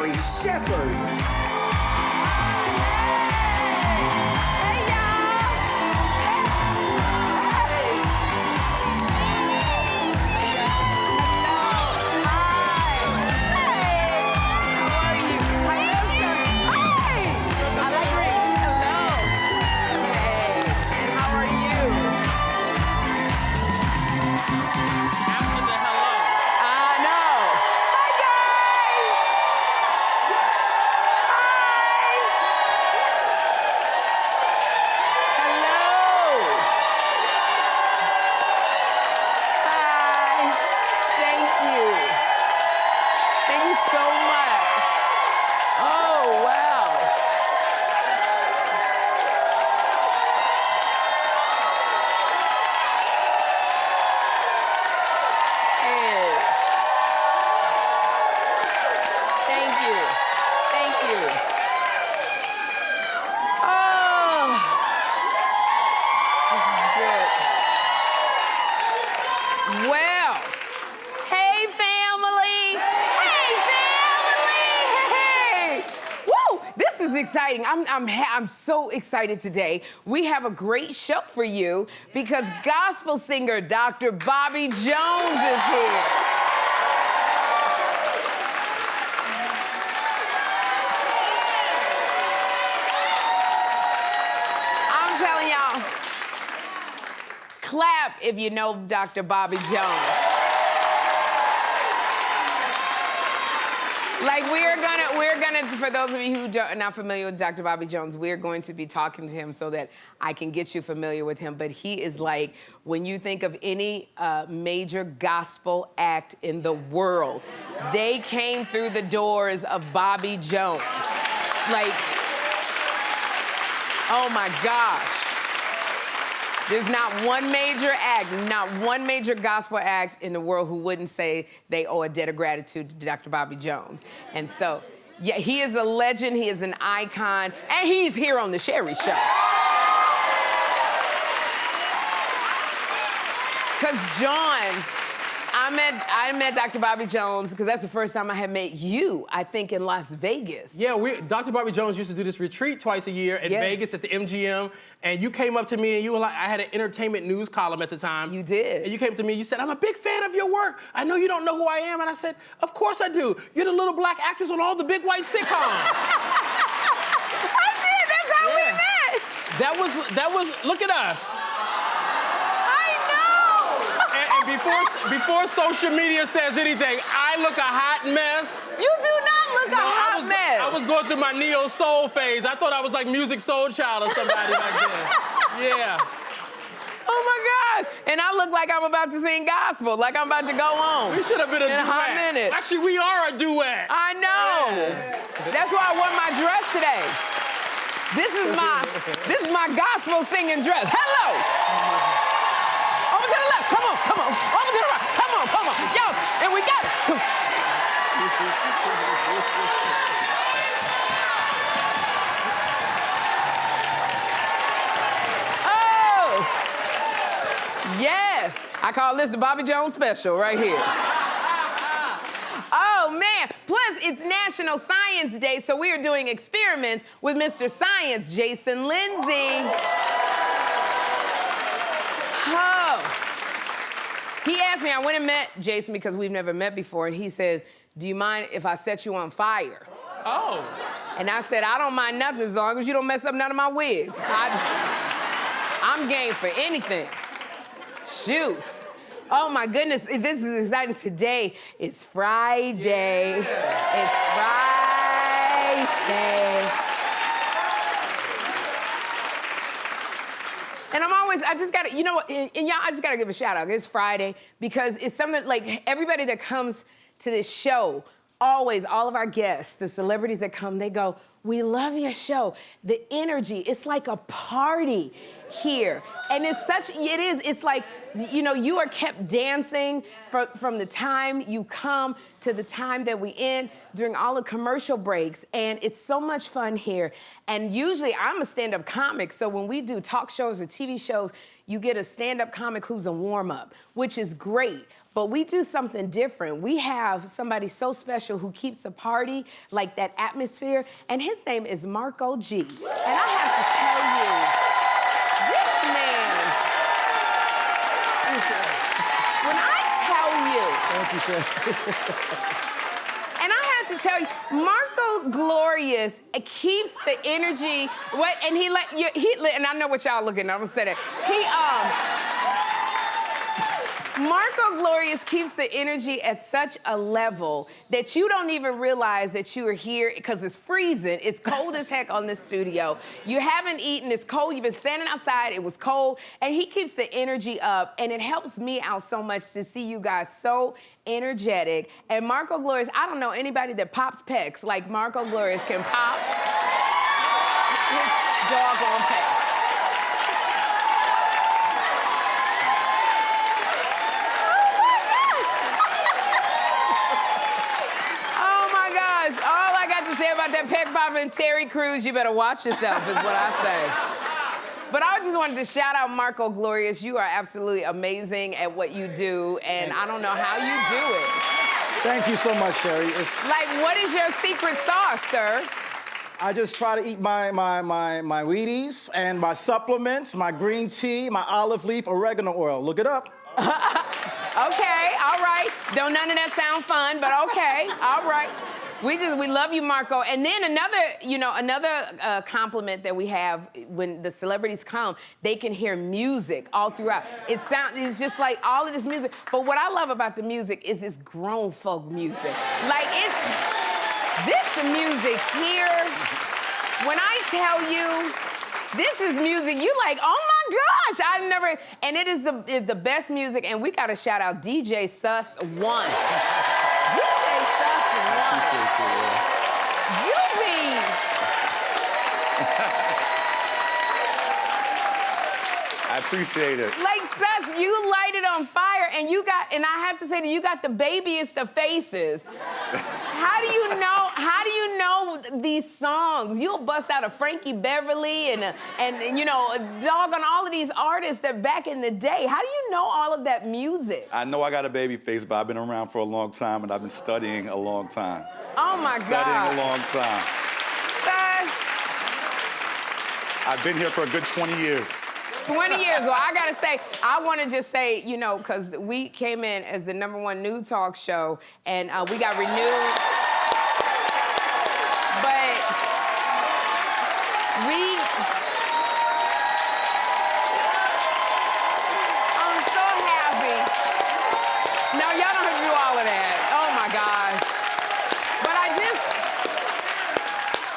Sherri Shepherd. Well, hey family! Hey family! Hey! Woo! This is exciting. I'm so excited today. We have a great show for you because gospel singer Dr. Bobby Jones is here. I'm telling y'all, clap if you know Dr. Bobby Jones. Like we're gonna, for those of you who are not familiar with Dr. Bobby Jones, we're going to be talking to him so that I can get you familiar with him. But he is like, when you think of any major gospel act in the world, they came through the doors of Bobby Jones. Like, oh my gosh. There's not one major act, not one major gospel act in the world who wouldn't say they owe a debt of gratitude to Dr. Bobby Jones. And so, yeah, he is a legend, he is an icon, and he's here on the Sherri Show. Because John, I met Dr. Bobby Jones because that's the first time I had met you, I think, in Las Vegas. Yeah, Dr. Bobby Jones used to do this retreat twice a year in Vegas at the MGM, and you came up to me and you were like, I had an entertainment news column at the time. You did. And you came to me and you said, I'm a big fan of your work. I know you don't know who I am. And I said, of course I do. You're the little black actress on all the big white sitcoms. I did, that's how we met. That was, look at us. Before social media says anything, I look a hot mess. You do not look a hot mess. I was going through my neo-soul phase. I thought I was like Music Soul Child or somebody like that. Yeah. Oh my gosh. And I look like I'm about to sing gospel, like I'm about to go on. We should have been a duet. In a hot minute. Actually, we are a duet. I know. Yeah. That's why I wore my dress today. This is my gospel singing dress. Hello. Over to the left, come on. Over to the right, come on. Yo, and we got it. Oh, yes. I call this the Bobby Jones special right here. Oh, man. Plus, it's National Science Day, so we are doing experiments with Mr. Science, Jason Lindsey. Oh. He asked me, I went and met Jason because we've never met before, and he says, do you mind if I set you on fire? Oh. And I said, I don't mind nothing as long as you don't mess up none of my wigs. I'm game for anything. Shoot. Oh my goodness, this is exciting. Today is Friday. Yeah. It's Friday. And I just gotta, you know what, and y'all, I just gotta give a shout out. It's Friday because it's something like everybody that comes to this show, always, all of our guests, the celebrities that come, they go, we love your show. The energy, it's like a party here. And it's like, you know, you are kept dancing from the time you come to the time that we end during all the commercial breaks. And it's so much fun here. And usually I'm a stand-up comic, so when we do talk shows or TV shows, you get a stand-up comic who's a warm-up, which is great. but we do something different. We have somebody so special who keeps the party, like that atmosphere, and his name is Marco G. And I have to tell you, this man, when I tell you, Thank you, sir. and I have to tell you, Marco Glorious keeps the energy. What? And and I know what y'all looking at. I'm gonna say that. Marco Glorious keeps the energy at such a level that you don't even realize that you are here because it's freezing. It's cold as heck on this studio. You haven't eaten, it's cold. You've been standing outside, it was cold. And he keeps the energy up, and it helps me out so much to see you guys so energetic. And Marco Glorious, I don't know anybody that pops pecs like Marco Glorious can pop his doggone pecs. All I got to say about that pec popping Terry Crews, you better watch yourself, is what I say. But I just wanted to shout out Marco Glorious. You are absolutely amazing at what you do, and I don't know how you do it. Thank you so much, Sherri. Like, what is your secret sauce, sir? I just try to eat my Wheaties and my supplements, my green tea, my olive leaf, oregano oil. Look it up. Okay, all right. Don't none of that sound fun, but okay, all right. We love you, Marco. And then another compliment that we have when the celebrities come, they can hear music all throughout. It's just like all of this music. But what I love about the music is it's grown folk music. Like this music here, when I tell you, this is music, you like, oh my gosh, and it is the best music, and we gotta shout out DJ Sus One. I appreciate it. Like, Sus, you light it on fire, and I have to say that you got the babiest of faces. How do you know these songs? You'll bust out a Frankie Beverly and dog on all of these artists that back in the day. How do you know all of that music? I know I got a baby face, but I've been around for a long time, and I've been studying a long time. Oh, my God. Studying a long time. Sus. I've been here for a good 20 years. 20 years. Well, I gotta say, I want to just say, because we came in as the #1 nude talk show, and we got renewed. But I'm so happy. No, y'all don't have to do all of that. Oh my gosh. But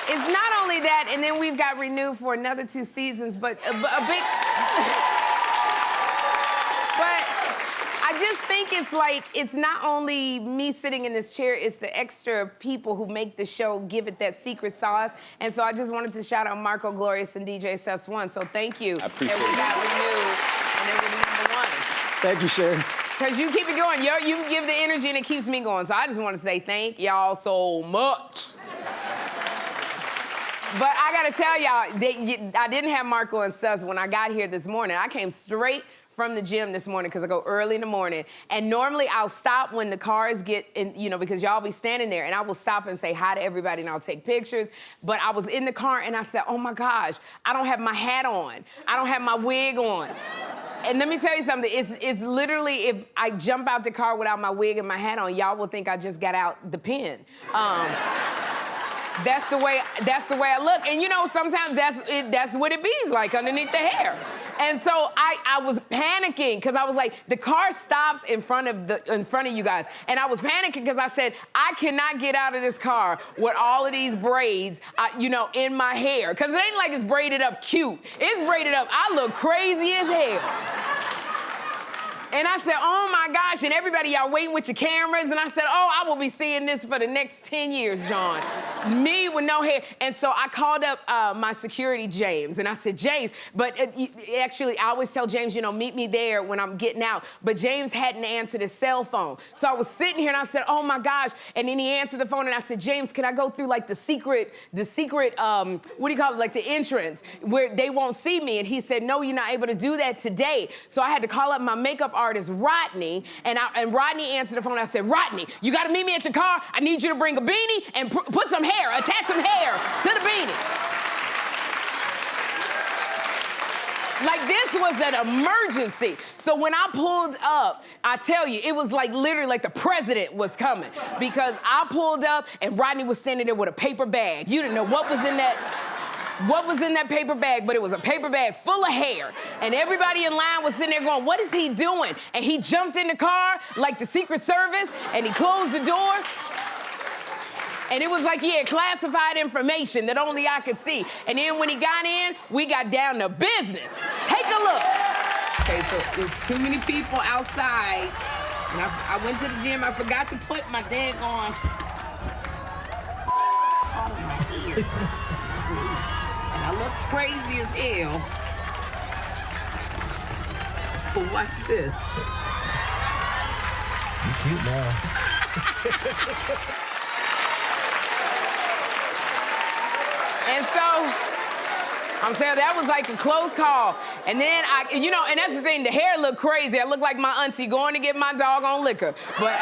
it's not only that, and then we've got renewed for another 2 seasons, but a big. But I just think it's not only me sitting in this chair, it's the extra people who make the show give it that secret sauce. And so I just wanted to shout out Marco Glorious and DJ Sus One. So thank you. I appreciate that we got renewed and then we're #1. Thank you, Sherri. Because you keep it going. You give the energy and it keeps me going. So I just want to say thank y'all so much. But I gotta tell y'all, I didn't have Marco and Sus when I got here this morning. I came straight from the gym this morning because I go early in the morning. And normally I'll stop when the cars get in, because y'all be standing there, and I will stop and say hi to everybody and I'll take pictures. But I was in the car and I said, oh my gosh, I don't have my hat on. I don't have my wig on. And let me tell you something, it's literally, if I jump out the car without my wig and my hat on, y'all will think I just got out the pen. That's the way I look. And sometimes that's what it be's like underneath the hair. And so I was panicking because I was like, the car stops in front of you guys. And I was panicking because I said, I cannot get out of this car with all of these braids, in my hair. Because it ain't like it's braided up cute. It's braided up. I look crazy as hell. And I said, oh my gosh, and everybody, y'all waiting with your cameras. And I said, oh, I will be seeing this for the next 10 years, John. Me with no hair. And so I called up my security, James, and I said, James, but actually, I always tell James, meet me there when I'm getting out. But James hadn't answered his cell phone. So I was sitting here and I said, oh my gosh. And then he answered the phone and I said, James, can I go through like the secret, what do you call it, like the entrance where they won't see me? And he said, no, you're not able to do that today. So I had to call up my makeup artist, Rodney, and Rodney answered the phone. I said, Rodney, you got to meet me at your car. I need you to bring a beanie and put some hair, attach some hair to the beanie. Like, this was an emergency. So when I pulled up, I tell you, it was like literally like the president was coming, because I pulled up and Rodney was standing there with a paper bag. You didn't know what was in that paper bag, but it was a paper bag full of hair. And everybody in line was sitting there going, what is he doing? And he jumped in the car like the Secret Service, and he closed the door. And it was like he had classified information that only I could see. And then when he got in, we got down to business. Take a look. Okay, so there's too many people outside. And I went to the gym. I forgot to put my daggone on my ear. And I look crazy as hell. But watch this. You cute now. And so, I'm saying that was like a close call. And then and that's the thing, the hair looked crazy. I looked like my auntie going to get my doggone liquor. But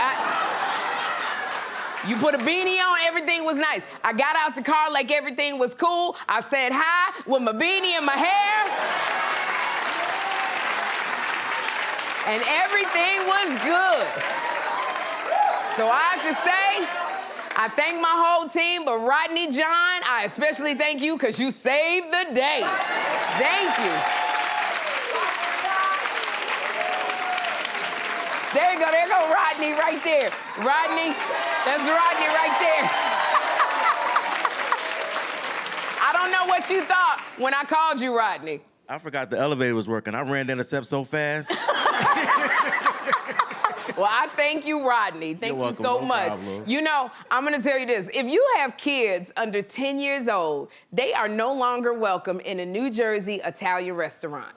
you put a beanie on, everything was nice. I got out the car like everything was cool. I said hi with my beanie and my hair. And everything was good. So I have to say, I thank my whole team, but Rodney, John, I especially thank you because you saved the day. Thank you. There you go, Rodney right there. Rodney, that's Rodney right there. I don't know what you thought when I called you, Rodney. I forgot the elevator was working. I ran down the steps so fast. Well, I thank you, Rodney. Thank you so much. Problem. I'm going to tell you this. If you have kids under 10 years old, they are no longer welcome in a New Jersey Italian restaurant.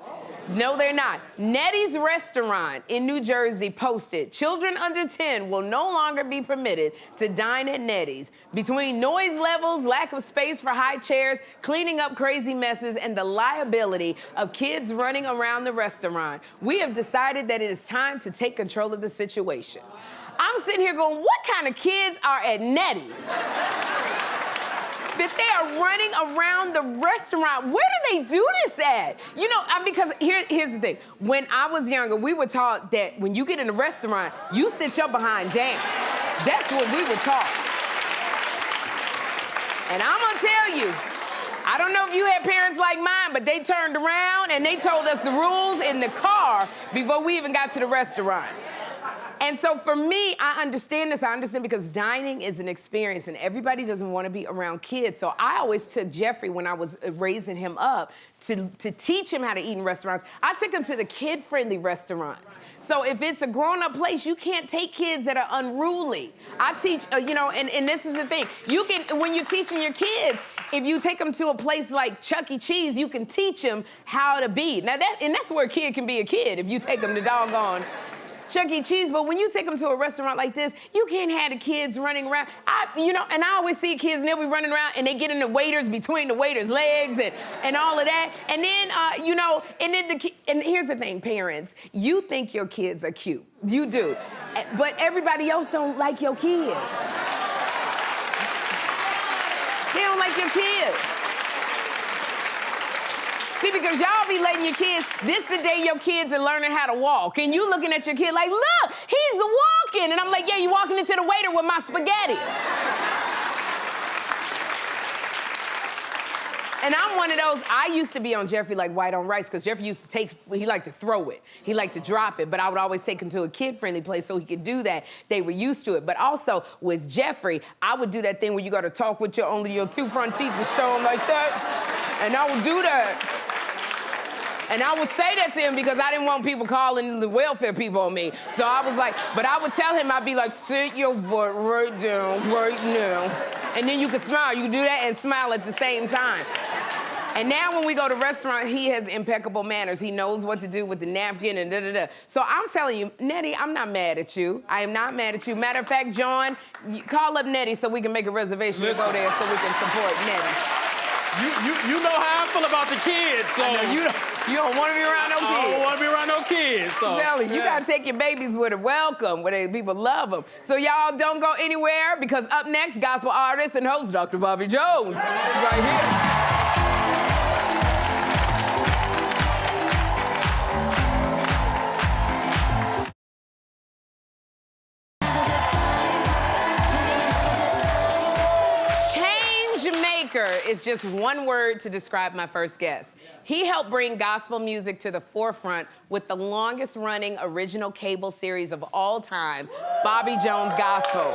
No, they're not. Nettie's Restaurant in New Jersey posted, children under 10 will no longer be permitted to dine at Nettie's. Between noise levels, lack of space for high chairs, cleaning up crazy messes, and the liability of kids running around the restaurant, we have decided that it is time to take control of the situation. I'm sitting here going, what kind of kids are at Nettie's? That they are running around the restaurant. Where do they do this at? Because here's the thing. When I was younger, we were taught that when you get in a restaurant, you sit your behind down. That's what we were taught. And I'm gonna tell you, I don't know if you had parents like mine, but they turned around and they told us the rules in the car before we even got to the restaurant. And so for me, I understand this. I understand because dining is an experience and everybody doesn't want to be around kids. So I always took Jeffrey when I was raising him up to teach him how to eat in restaurants. I took him to the kid-friendly restaurants. So if it's a grown-up place, you can't take kids that are unruly. I teach, and this is the thing. When you're teaching your kids, if you take them to a place like Chuck E. Cheese, you can teach them how to be. Now that's where a kid can be a kid, if you take them to doggone Chuck E. Cheese, but when you take them to a restaurant like this, you can't have the kids running around. And I always see kids and they'll be running around and they get in the waiters, between the waiters' legs and all of that. And then, and here's the thing, parents, you think your kids are cute. You do. But everybody else don't like your kids. They don't like your kids. See, because y'all be letting your kids, this the day your kids are learning how to walk. And you looking at your kid like, look, he's walking. And I'm like, yeah, you walking into the waiter with my spaghetti. And I'm one of those, I used to be on Jeffrey like white on rice, because Jeffrey used to he liked to throw it. He liked to drop it, but I would always take him to a kid-friendly place so he could do that. They were used to it. But also with Jeffrey, I would do that thing where you got to talk with only your two front teeth to show him like that. And I would do that. And I would say that to him because I didn't want people calling the welfare people on me. So I was like, but I would tell him, I'd be like, sit your butt right down, right now. And then you can smile. You can do that and smile at the same time. And now when we go to restaurant, he has impeccable manners. He knows what to do with the napkin and da-da-da. So I'm telling you, Nettie, I'm not mad at you. I am not mad at you. Matter of fact, John, call up Nettie so we can make a reservation to go there so we can support Nettie. You know how I feel about the kids, so. I know, you don't want to be around no kids. I don't want to be around no kids, so. I'm telling you, you got to take your babies with a welcome, where people love them. So y'all don't go anywhere, because up next, gospel artist and host Dr. Bobby Jones. Right here. Is just one word to describe my first guest. He helped bring gospel music to the forefront with the longest running original cable series of all time, Bobby Jones Gospel.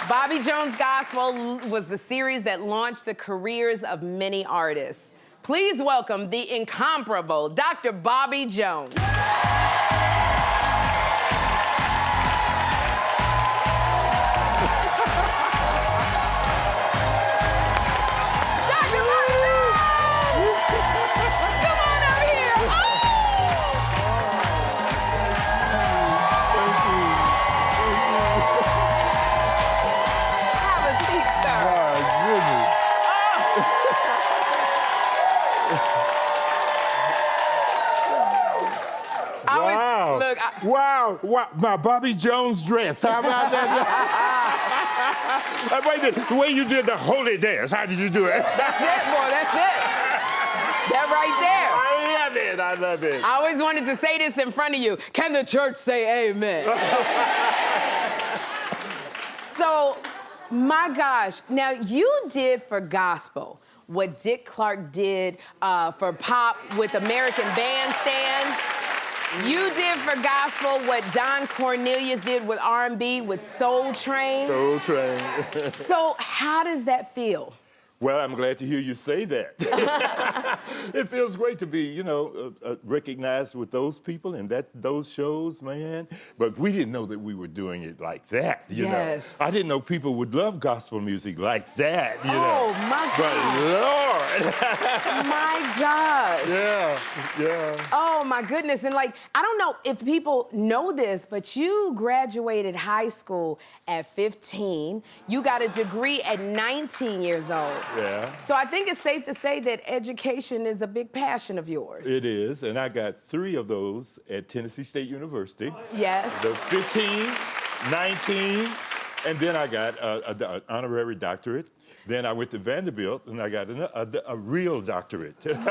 Bobby Jones Gospel was the series that launched the careers of many artists. Please welcome the incomparable Dr. Bobby Jones. Wow, my Bobby Jones dress. How about that? Wait a minute, the way you did the holy dance, how did you do it? That's it, boy, that's it. That right there. I love it. I always wanted to say this in front of you. Can the church say amen? So, my gosh, now you did for gospel what Dick Clark did for pop with American Bandstand. You did for gospel what Don Cornelius did with R&B with Soul Train. Soul Train. So how does that feel? Well, I'm glad to hear you say that. It feels great to be, recognized with those people and those shows, man. But we didn't know that we were doing it like that, you know. I didn't know people would love gospel music like that, you know. Oh, my God. But Lord. My God. Yeah. Oh, my goodness. And, I don't know if people know this, but you graduated high school at 15. You got a degree at 19 years old. Yeah. So I think it's safe to say that education is a big passion of yours. It is, and I got 3 of those at Tennessee State University. Yes. The 15, 19, and then I got an honorary doctorate. Then I went to Vanderbilt, and I got a real doctorate. Wow. Yeah.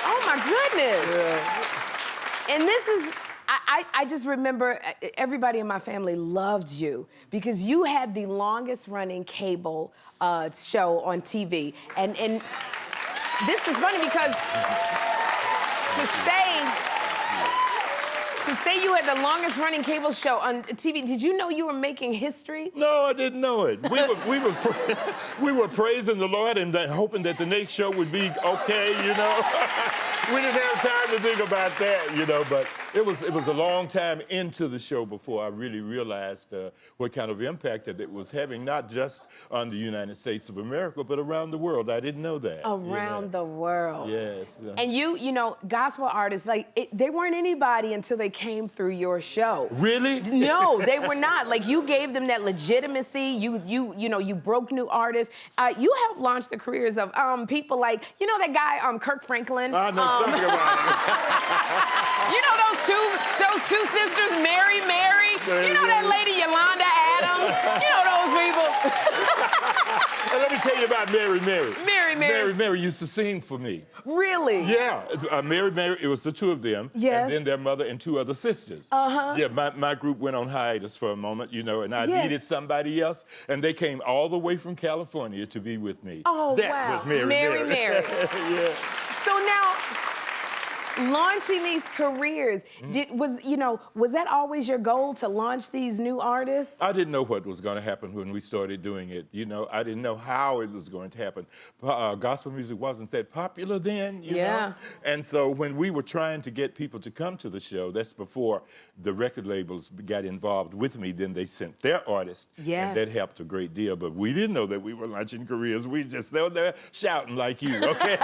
Oh, my goodness. Yeah. And this is... I just remember everybody in my family loved you because you had the longest running cable show on TV. And this is funny because to say you had the longest running cable show on TV, did you know you were making history? No, I didn't know it. We were praising the Lord and hoping that the next show would be okay, you know. We didn't have time to think about that, you know, but it was a long time into the show before I really realized what kind of impact that it was having, not just on the United States of America, but around the world. I didn't know that. Around the world. Yes. And you know, gospel artists, they weren't anybody until they came through your show. Really? No, they were not. You gave them that legitimacy. You broke new artists. You helped launch the careers of people like, that guy, Kirk Franklin. I know something about it. You know those two sisters, Mary. You know that lady Yolanda Adams. You know those people. And let me tell you about Mary. Mary used to sing for me. Really? Yeah, Mary, it was the 2 of them. Yes. And then their mother and 2 other sisters. Uh-huh. Yeah, my group went on hiatus for a moment, and I Yes. needed somebody else, and they came all the way from California to be with me. Oh, that wow. was Mary. Mary. Yeah. So now, launching these careers, was that always your goal to launch these new artists? I didn't know what was going to happen when we started doing it. I didn't know how it was going to happen. Gospel music wasn't that popular then, you know? And so when we were trying to get people to come to the show, that's before the record labels got involved with me, then they sent their artists. And that helped a great deal. But we didn't know that we were launching careers. We just stood there shouting like you, okay?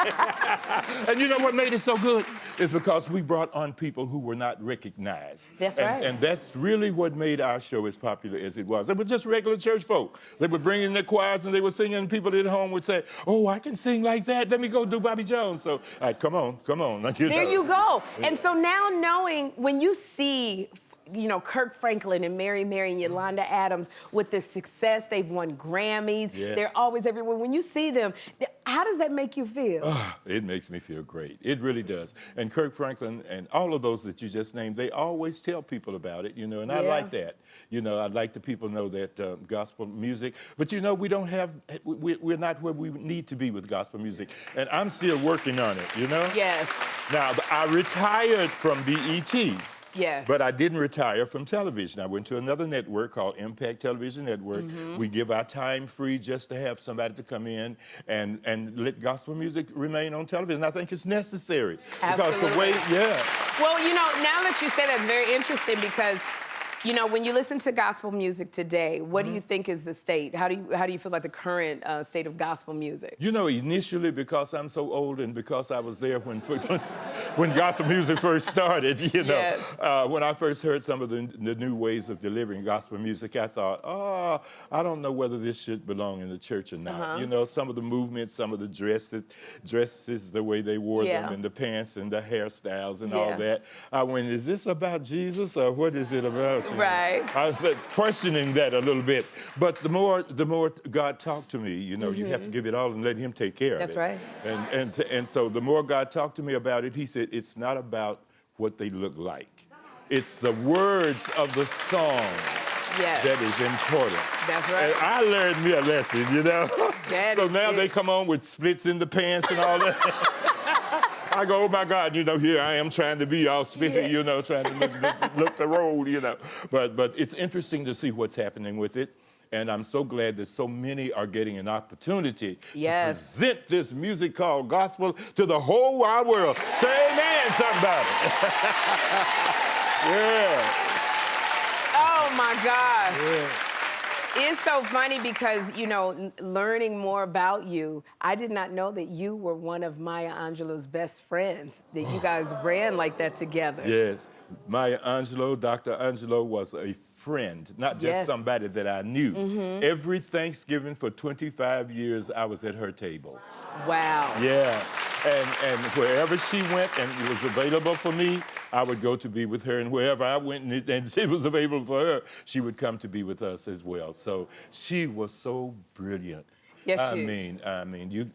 And you know what made it so good? It's because we brought on people who were not recognized. That's right. And that's really what made our show as popular as it was. They were just regular church folk. They would bring in their choirs and they were singing, and people at home would say, oh, I can sing like that. Let me go do Bobby Jones. So, come on. There you go. And so now knowing, when you see, Kirk Franklin and Mary and Yolanda Adams with the success, they've won Grammys, they're always everywhere. When you see them, how does that make you feel? It makes me feel great. It really does. And Kirk Franklin and all of those that you just named, they always tell people about it, and I like that. I'd like the people know that gospel music, but we don't have, we're not where we need to be with gospel music. And I'm still working on it, Yes. Now, I retired from BET. Yes. But I didn't retire from television. I went to another network called Impact Television Network. We give our time free just to have somebody to come in and let gospel music remain on television. I think it's necessary. Absolutely. Because the way, Well, now that you say that's very interesting because, when you listen to gospel music today, what do you think is the state? How do you feel about the current state of gospel music? Initially, because I'm so old and because I was there when gospel music first started, when I first heard some of the new ways of delivering gospel music, I thought, I don't know whether this should belong in the church or not. Some of the movements, some of the dresses, the way they wore them, and the pants and the hairstyles and all that. I went, is this about Jesus or what is it about? Right. I was questioning that a little bit. But the more God talked to me, you have to give it all and let him take care of it. That's right. And so the more God talked to me about it, he said, it's not about what they look like. It's the words of the song that is important. That's right. And I learned me a lesson, So now they come on with splits in the pants and all that. I go, oh my God, here I am trying to be all spiffy, trying to look the role, But it's interesting to see what's happening with it. And I'm so glad that so many are getting an opportunity to present this music called gospel to the whole wide world. Say amen, somebody. Oh my God. It's so funny because, learning more about you, I did not know that you were one of Maya Angelou's best friends, that you guys ran like that together. Yes. Maya Angelou, Dr. Angelou was a friend, not just somebody that I knew. Every Thanksgiving for 25 years, I was at her table. Wow. Yeah. And wherever she went and it was available for me, I would go to be with her. And wherever I went and it was available for her, she would come to be with us as well. So she was so brilliant. Yes, I mean,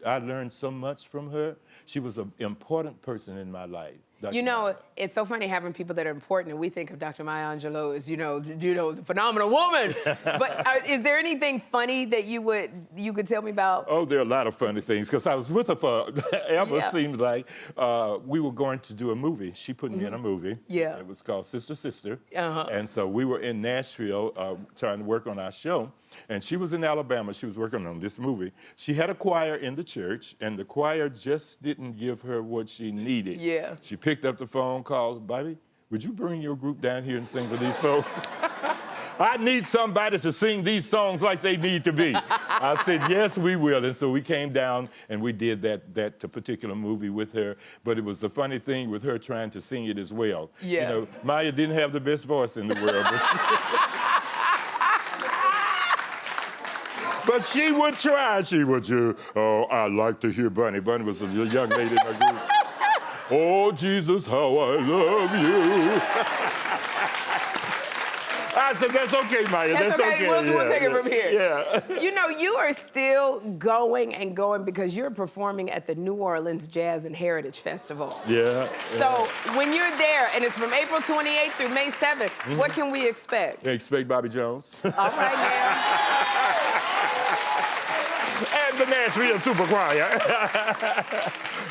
I learned so much from her. She was an important person in my life. It's so funny having people that are important, and we think of Dr. Maya Angelou as, the phenomenal woman. But is there anything funny that you could tell me about? Oh, there are a lot of funny things, because I was with her for seemed like we were going to do a movie. She put me in a movie. Yeah. It was called Sister. And so we were in Nashville trying to work on our show. And she was in Alabama. She was working on this movie. She had a choir in the church, and the choir just didn't give her what she needed. Yeah. She picked up the phone, called, Bobby, would you bring your group down here and sing for these folks? I need somebody to sing these songs like they need to be. I said, yes, we will. And so we came down and we did that particular movie with her. But it was the funny thing with her trying to sing it as well. Yeah. Maya didn't have the best voice in the world, but she would try. She would I like to hear Bunny. Bunny was a young lady in my group. Oh, Jesus, how I love you. I said, that's okay, Maya. That's okay. We'll take it from here. Yeah. You are still going and going because you're performing at the New Orleans Jazz and Heritage Festival. Yeah. So when you're there, and it's from April 28th through May 7th, what can we expect? Expect Bobby Jones. All right, now. of the Nashville Super Choir.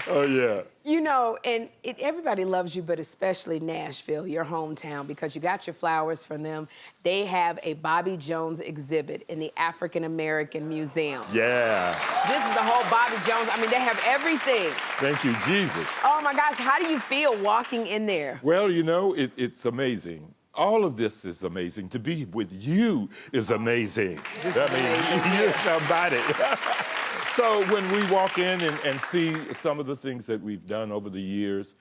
Oh, yeah. You know, and everybody loves you, but especially Nashville, your hometown, because you got your flowers from them. They have a Bobby Jones exhibit in the African American Museum. Yeah. This is the whole Bobby Jones. I mean, they have everything. Thank you, Jesus. Oh my gosh, how do you feel walking in there? Well, you know, it's amazing. All of this is amazing. To be with you is amazing. You're somebody. So when we walk in and see some of the things that we've done over the years,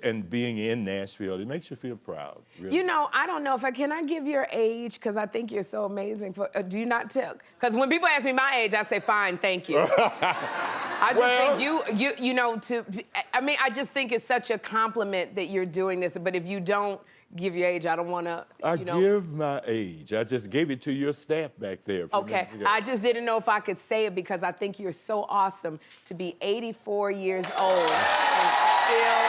and being in Nashville, it makes you feel proud. Really. You know, I don't know if can I give your age? Because I think you're so amazing. Do you not tell? Because when people ask me my age, I say, fine, thank you. I just think you know, I just think it's such a compliment that you're doing this. But if you don't give your age, I don't want to, give my age. I just gave it to your staff back there. Okay, I just didn't know if I could say it because I think you're so awesome to be 84 years old and still...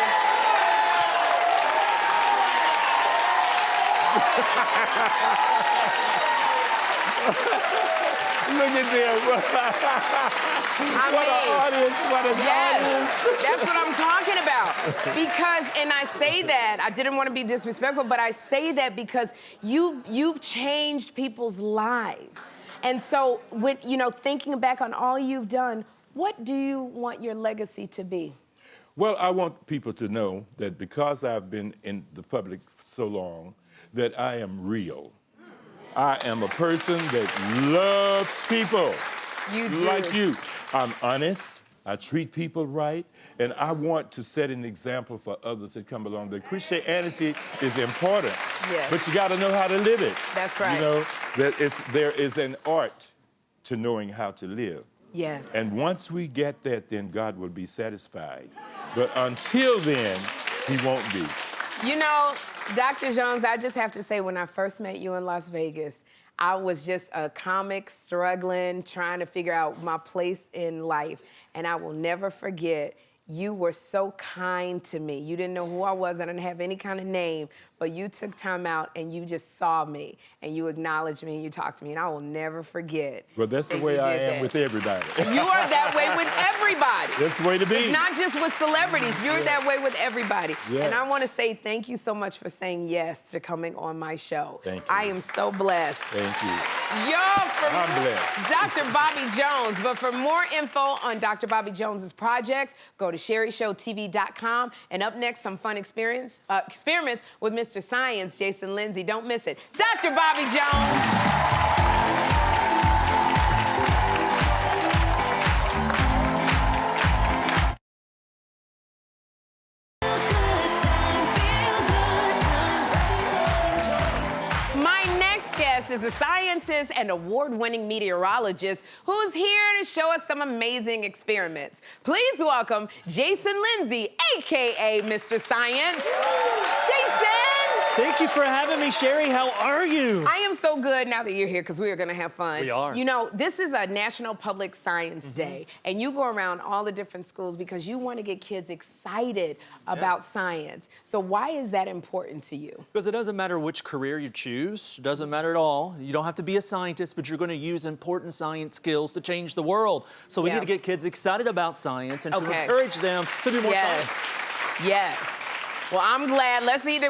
Look at them. What an audience, what an audience. That's what I'm talking about. Because, and I say that, I didn't want to be disrespectful, but I say that because you've changed people's lives. And so, when, thinking back on all you've done, what do you want your legacy to be? Well, I want people to know that because I've been in the public so long, that I am real. I am a person that loves people. You do. Like you. I'm honest. I treat people right. And I want to set an example for others that come along. That Christianity is important. Yes. But you got to know how to live it. That's right. You know, there is an art to knowing how to live. Yes. And once we get that, then God will be satisfied. But until then, he won't be. You know, Dr. Jones, I just have to say, when I first met you in Las Vegas, I was just a comic struggling, trying to figure out my place in life. And I will never forget, you were so kind to me. You didn't know who I was. I didn't have any kind of name, but you took time out and you just saw me and you acknowledged me and you talked to me. And I will never forget. Well, that's the way I am with everybody. You are that way with everybody. That's the way to be. It's not just with celebrities. You're that way with everybody. Yeah. And I want to say thank you so much for saying yes to coming on my show. Thank you. I am so blessed. Thank you. Y'all, I'm blessed. Dr. Bobby Jones. But for more info on Dr. Bobby Jones's projects, go to SherriShowTV.com. And up next, some fun experiments with Mr. Science, Jason Lindsey. Don't miss it. Dr. Bobby Jones. Is a scientist and award-winning meteorologist who's here to show us some amazing experiments. Please welcome Jason Lindsey, a.k.a. Mr. Science. Jason! Thank you for having me, Sherri. How are you? I am so good now that you're here because we are going to have fun. We are. You know, this is a National Public Science Day, and you go around all the different schools because you want to get kids excited about science. So why is that important to you? Because it doesn't matter which career you choose. It doesn't matter at all. You don't have to be a scientist, but you're going to use important science skills to change the world. So we need to get kids excited about science and to encourage them to do more science. Yes. Well, I'm glad.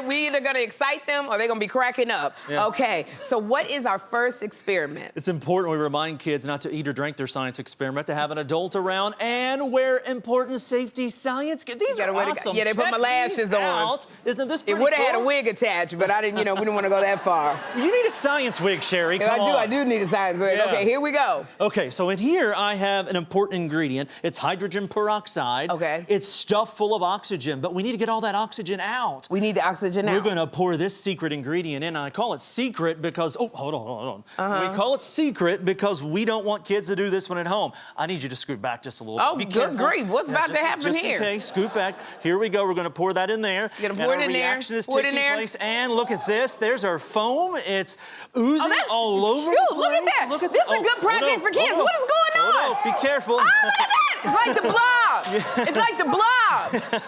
We either gonna excite them or they're gonna be cracking up. Yeah. Okay, so what is our first experiment? It's important we remind kids not to eat or drink their science experiment, to have an adult around, and wear important safety science gear. These are awesome. Yeah, they put my lashes on. Isn't this pretty It would have cool? had a wig attached, but I didn't, we didn't want to go that far. You need a science wig, Sherri. Come on. I do need a science wig. Yeah. Okay, here we go. Okay, so in here I have an important ingredient. It's hydrogen peroxide. Okay. It's stuffed full of oxygen, but we need to get all that oxygen out. We need the oxygen out. We're gonna pour this secret ingredient in, and I call it secret because, hold on. We call it secret because we don't want kids to do this one at home. I need you to scoot back just a little bit. Oh, Be good careful. grief. What's about to happen just here? Okay, scoot back. Here we go. We're gonna pour that in there. You're gonna pour it in there. Reaction is Pour it in taking there. place, and look at this. There's our foam. It's oozing all over the place. Look at that. Look at This is a good project for kids. What is going on? Oh, be careful. Oh, look at that! It's like the blob. It's like the blob.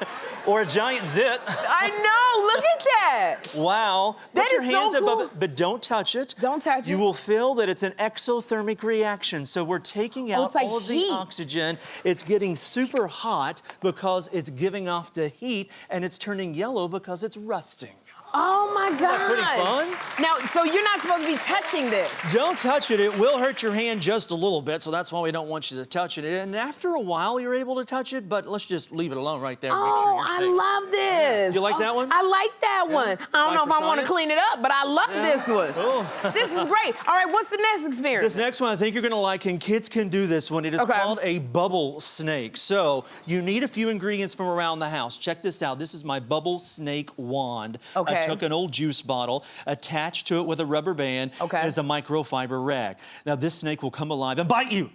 Or a giant zit. I know. Look at that. Wow. That Put your is so hands above cool. it, but don't touch it. Don't touch You it. will feel that it's an exothermic reaction. So we're taking out it's like all of heat. the oxygen. It's getting super hot because it's giving off the heat, and it's turning yellow because it's rusting. Oh my God. Pretty fun. Now, so you're not supposed to be touching this. Don't touch it. It will hurt your hand just a little bit, so that's why we don't want you to touch it. And after a while, you're able to touch it, but let's just leave it alone right there. Make sure you're safe. I love this. You like that one? I like that one. I don't know if I want to science? clean it up, but I love this one. Cool. This is great. All right, what's the next experiment? This next one I think you're gonna like, and kids can do this one. It is called a bubble snake. So you need a few ingredients from around the house. Check this out. This is my bubble snake wand. Okay. I took an old juice bottle, attached to it with a rubber band is a microfiber rag. Now this snake will come alive and bite you.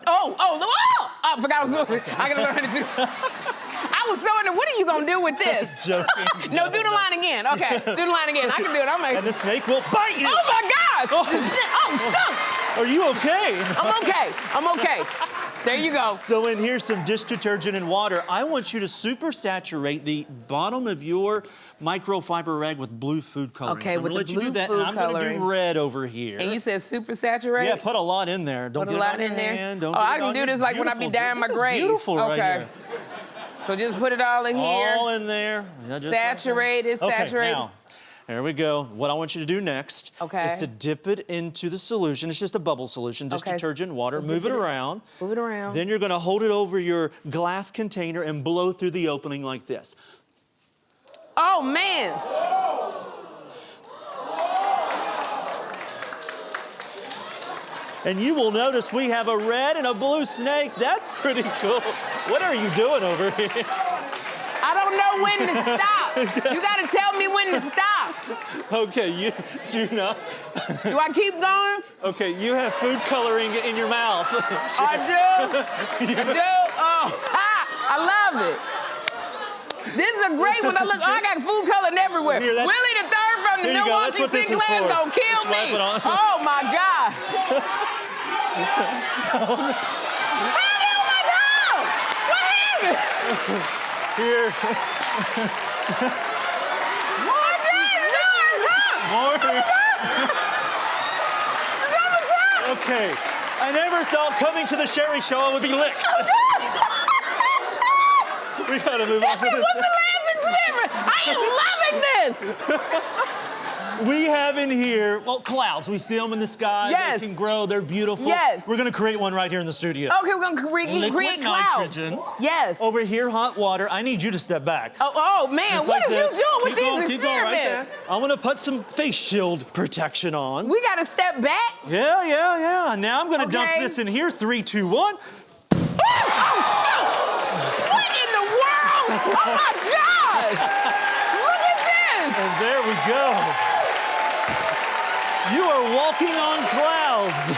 I forgot I was supposed to. I gotta learn how to do. I was so into, what are you gonna do with this? Joking. No, do the line again. Okay, do the line again. I can do it. I'm like, And the snake will bite you. oh my gosh! Oh. Shoot! Are you okay? I'm okay. There you go. So in here's some dish detergent and water. I want you to super saturate the bottom of your microfiber rag with blue food coloring. Okay, so I'm with gonna let the you do blue that, food and I'm gonna coloring. do red over here. And you said super saturate? Yeah, put a lot in there. Don't Put get a it lot on in your there. hand. Don't Oh, get I it can on do your this like when I be beautiful dyeing my dress. grapes. This is beautiful right here. So just put it all in here. All in there. Yeah, just Saturated, like that. saturated. Okay, now, there we go. What I want you to do next is to dip it into the solution. It's just a bubble solution, dish detergent, water. So move it around. Move it around. Then you're gonna hold it over your glass container and blow through the opening like this. Oh, man. And you will notice we have a red and a blue snake. That's pretty cool. What are you doing over here? I don't know when to stop. You gotta tell me when to stop. Okay, you know. Do I keep going? Okay, you have food coloring in your mouth. I do. I do. Oh, I love it. This is a great one. I got food coloring everywhere. Here, Willie the Third from the Here you go. That's Milwaukee what this is Sinclair's for. gonna kill Just wipe me. it on. Oh my God. Oh my God. What happened? Here. Oh my God. More. Okay. I never thought coming to the Sherri Show I would be licked. We gotta move on to this. What's the last experiment? I am loving this. We have in here, well, clouds. We see them in the sky. Yes. They can grow. They're beautiful. Yes. We're gonna create one right here in the studio. Okay, we're gonna Liquid create clouds. nitrogen. Yes. Over here, hot water. I need you to step back. Oh man, Just what like are this. you doing with Keep going, these keep going, right there. experiments? I'm gonna put some face shield protection on. We gotta step back. Yeah. Now I'm gonna dump Okay. this in here. 3, 2, 1. Oh, shoot! What in the world? Oh my gosh! Look at this! And there we go. You are walking on clouds.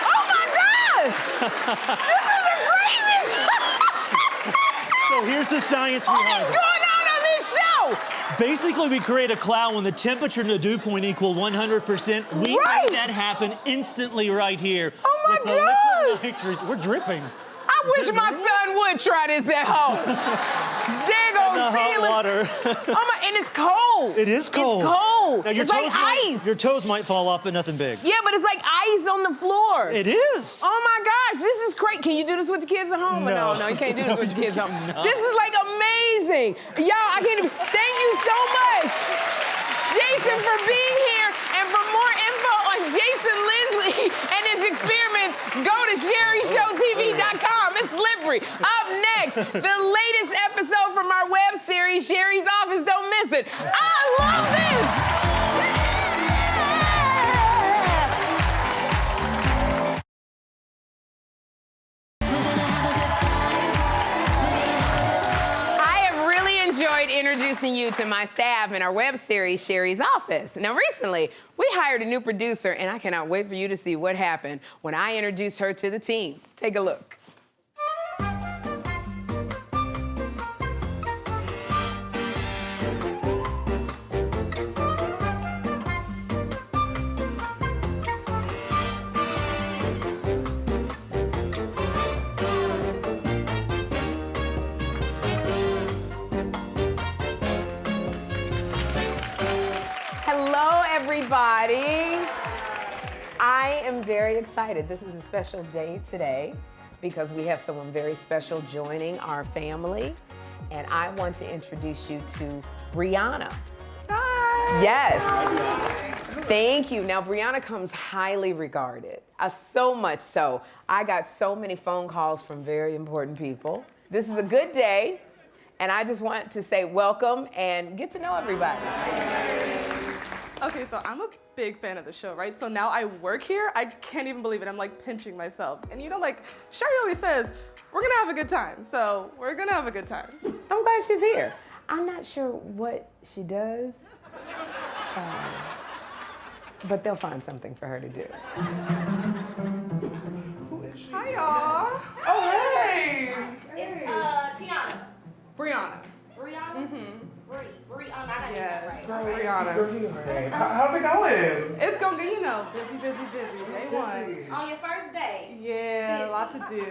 Oh my gosh! This is the craziest! So here's the science What behind is it. going on this show? Basically, we create a cloud when the temperature and the dew point equal 100%. We Right. make that happen instantly right here. Oh my with the God. liquid nitrogen. We're dripping. I wish my son would try this at home. There The goes hot feeling. water. And it's cold. It is cold. It's cold. Now, It's like ice. Your toes might fall off, but nothing big. Yeah, but it's like ice on the floor. It is. Oh my gosh, this is great. Can you do this with the kids at home? No. No, you can't do this with your kids at home. This is like amazing. Y'all, I can't even, thank you so much, Jason, for being here. And for more info on Jason Lindsey and his experiments, go to SherriShowTV.com. It's slippery. Up next, the latest episode from our web series, Sherri's Office. Don't miss it. I love this. Introducing you to my staff in our web series, Sherri's Office. Now, recently, we hired a new producer, and I cannot wait for you to see what happened when I introduced her to the team. Take a look. everybody. I am very excited. This is a special day today because we have someone very special joining our family. And I want to introduce you to Brianna. Hi. Yes. Thank you. Now, Brianna comes highly regarded. So much so, I got so many phone calls from very important people. This is a good day, and I just want to say welcome and get to know everybody. Okay, so I'm a big fan of the show, right? So now I work here. I can't even believe it. I'm like pinching myself. And you know, like Sherri always says, we're gonna have a good time. So we're gonna have a good time. I'm glad she's here. I'm not sure what she does, but they'll find something for her to do. Hi, y'all. Oh, hey! It's Tiana. Brianna. Brianna? Mm-hmm. Brianna, I got to Yes, get that right. Brianna. How's it going? It's gonna get, you know, busy. Day one. On your first day. Yeah, a lot to do.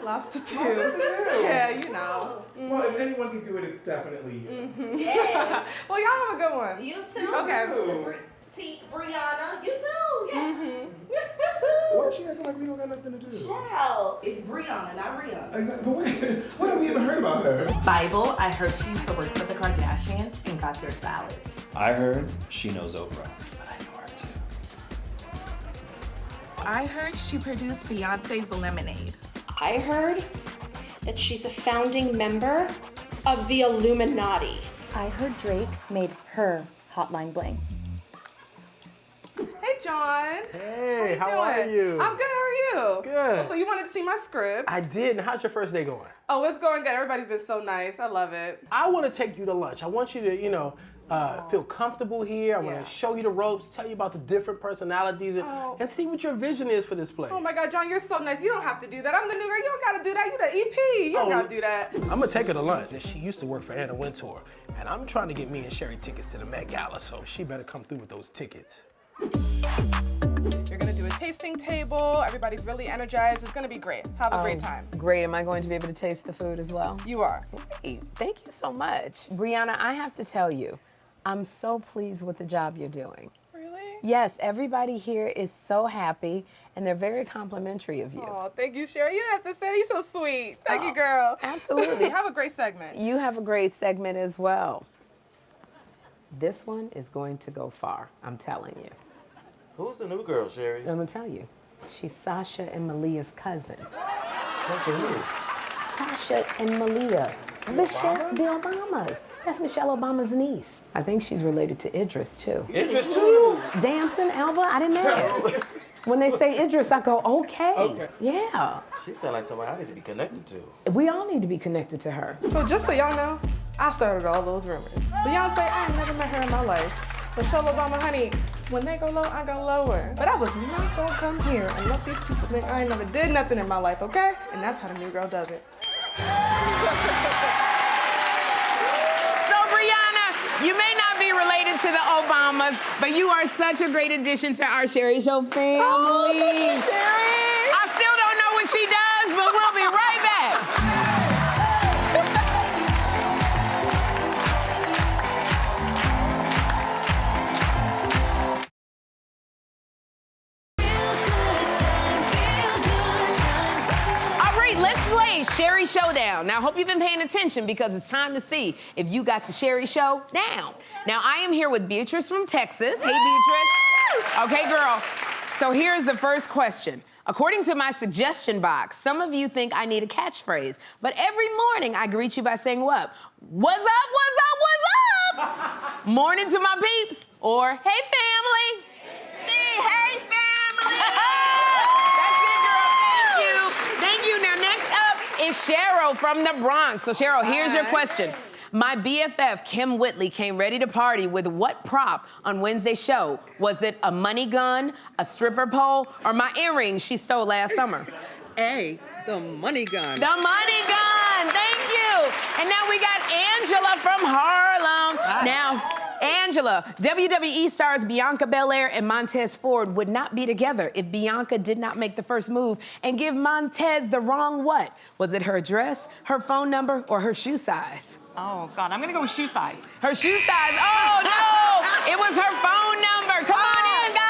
Lots to do. Lots to do. Yeah, you know. Well, if anyone can do it, it's definitely you. Yes. Well, y'all have a good one. You too. Okay. Brianna, you too. Yes. Why she acting like we don't got nothing to do? Child. It's Brianna, not Rihanna. Exactly. But what have we even heard about her? Bible, I heard she used to work for the Kardashians and got their salads. I heard she knows Oprah, but I know her too. I heard she produced Beyonce's Lemonade. I heard that she's a founding member of the Illuminati. I heard Drake made her hotline bling. Hey, John. Hey, how are you? I'm good. How are you? Good. So you wanted to see my script? I did. And how's your first day going? Oh, it's going good. Everybody's been so nice. I love it. I want to take you to lunch. I want you to, feel comfortable here. I want to show you the ropes, tell you about the different personalities, and see what your vision is for this place. Oh my God, John, you're so nice. You don't have to do that. I'm the new girl. You don't got to do that. You the EP. You don't got to do that. I'm going to take her to lunch. And she used to work for Anna Wintour. And I'm trying to get me and Sherri tickets to the Met Gala, so she better come through with those tickets. You're gonna do a tasting table. Everybody's really energized. It's gonna be great. Have a great time. Great. Am I going to be able to taste the food as well? You are. Great. Thank you so much. Brianna, I have to tell you, I'm so pleased with the job you're doing. Really? Yes, everybody here is so happy, and they're very complimentary of you. Oh, thank you, Sherri. You didn't have to say it. You're so sweet. Thank you, girl. Absolutely. Have a great segment. You have a great segment as well. This one is going to go far, I'm telling you. Who's the new girl, Sherri? I'm gonna tell you. She's Sasha and Malia's cousin. Sasha who? Sasha and Malia. Michelle, the Obamas. That's Michelle Obama's niece. I think she's related to Idris, too. Idris, too? Damson, Elva, I didn't know. When they say Idris, I go, okay. Yeah. She sounds like somebody I need to be connected to. We all need to be connected to her. So just so y'all know, I started all those rumors. Beyonce, I ain't never met her in my life. Michelle Obama, honey, when they go low, I go lower. But I was not gonna come here and let these people think I ain't never did nothing in my life, okay? And that's how the new girl does it. So, Brianna, you may not be related to the Obamas, but you are such a great addition to our Sherri Show family. Oh, thank you, Sherri. I still don't know what she does, but we'll be right back. Sherri Showdown. Now, I hope you've been paying attention because it's time to see if you got the Sherri Show down. Now, I am here with Beatrice from Texas. Hey, Beatrice. Okay, girl. So here's the first question. According to my suggestion box, some of you think I need a catchphrase, but every morning I greet you by saying what? What's up, what's up, what's up? Morning to my peeps, or hey, family. See, hey, family. That's it, girl. Thank you. Thank you. Now, next up is Cheryl from the Bronx. So, Cheryl, here's your question. My BFF, Kim Whitley, came ready to party with what prop on Wednesday's show? Was it a money gun, a stripper pole, or my earrings she stole last summer? A, the money gun. The money gun, thank you. And now we got Angela from Harlem. Hi. Now, Angela, WWE stars Bianca Belair and Montez Ford would not be together if Bianca did not make the first move and give Montez the wrong what? Was it her dress, her phone number, or her shoe size? Oh, God, I'm gonna go with shoe size. Her shoe size, oh no! It was her phone number. Come on in, guys.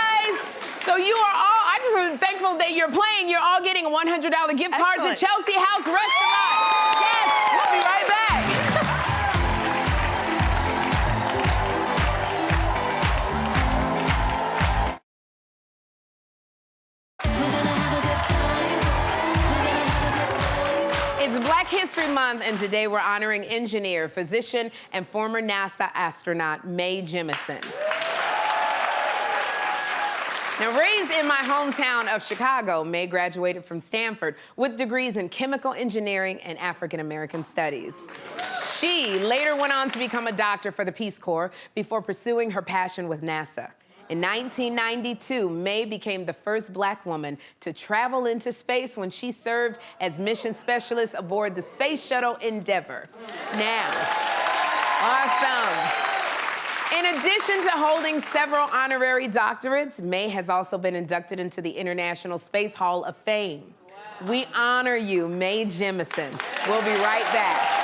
So you are all, I just am thankful that you're playing. You're all getting a $100 gift card to Chelsea House Restaurant. Yes, we'll be right back. It's Black History Month, and today we're honoring engineer, physician, and former NASA astronaut Mae Jemison. Now, raised in my hometown of Chicago, Mae graduated from Stanford with degrees in chemical engineering and African American studies. She later went on to become a doctor for the Peace Corps before pursuing her passion with NASA. In 1992, Mae became the first Black woman to travel into space when she served as mission specialist aboard the Space Shuttle Endeavour. Now, awesome. In addition to holding several honorary doctorates, Mae has also been inducted into the International Space Hall of Fame. Wow. We honor you, Mae Jemison. We'll be right back.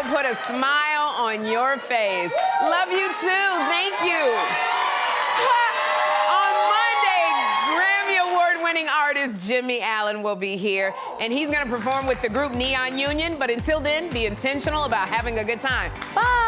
Put a smile on your face. Love you too. Thank you. On Monday, Grammy Award-winning artist Jimmy Allen will be here, and he's going to perform with the group Neon Union. But until then, be intentional about having a good time. Bye.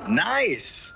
Nice.